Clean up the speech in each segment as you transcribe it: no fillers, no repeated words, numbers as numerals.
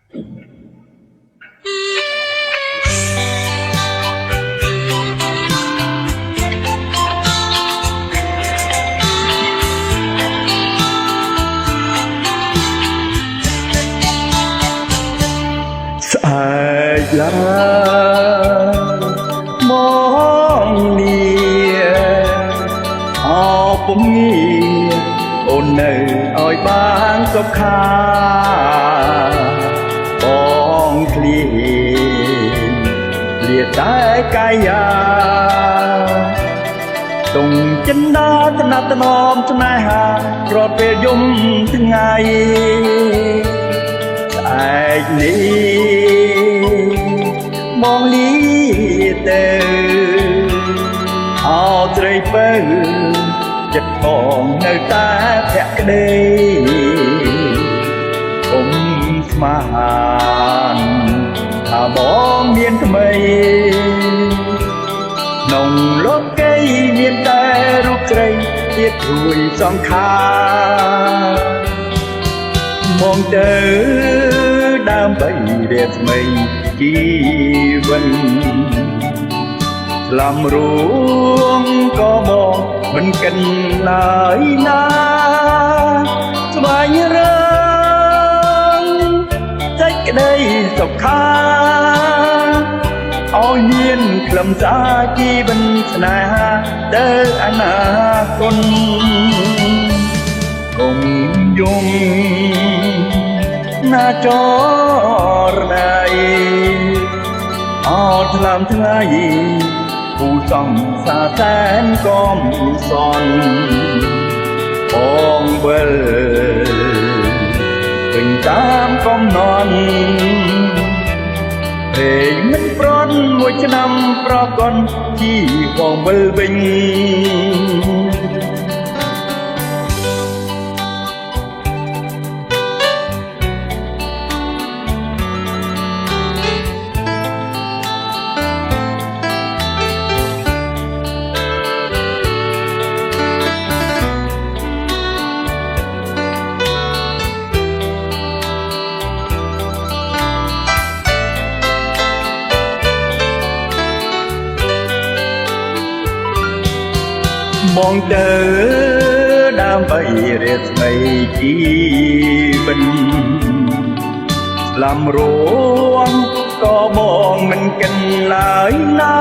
ស្អែកឡើយមងលាអោពុំងារអូននៅឲ្យបានសុខាបងឃ្លៀងលាតែកាយាតុងចិនដាថ្នាក់ថ្នមស្នេហាប្រត់ពេលយំថ្ងៃស្អែកនេះបងលីទៅអោត្រីពៅចិត្តបងនៅតែភក្តីកុំស្មានថាបងមានថ្មីក្នុងលោកីមានតែរូបស្រីទៀតរួយសង្ខារមកទៅដើម្បីរៀបស្មីជីវិតស្លាំរួមក៏មកមិនកិនឡើយណាស្វែងរកសេចក្តីសុខាឲ្យមានខ្លឹមសារជីវិតស្នេហាទៅអនាគតកុំយំណាចរណៃអត់ថ្លើមថ្លៃគូសង្សារសែនកំសន់បងវិលពេញតាមកំណន់ពេលមិនប្រន់មួយឆ្នាំប្រកនជីបងវិលវិញមកទៅដើម្បីរៀបស្មីជីវិតស្លាំរួមក៏បងមិនកិនឡើយណា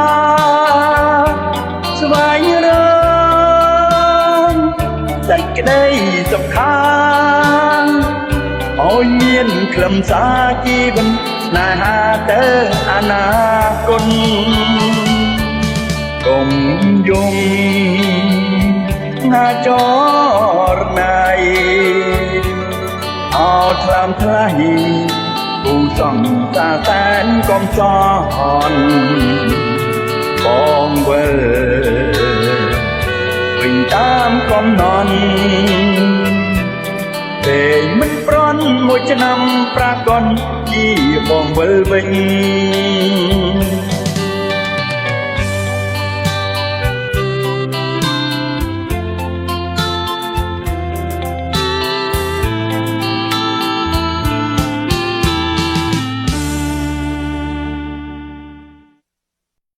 ស្វែងរកសេចក្តីសុខាឲ្យមានខ្លឹមសារជីវិតស្នេហាទៅអនាគតកុំយំណាចរណៃអោថ្លើមថ្លៃគូសង្សារសែនកំសន់បងវិលវិញតាមកំណន់ពេលមិនប្រន់មួយឆ្នាំប្រាកដជីបងវិលវិញ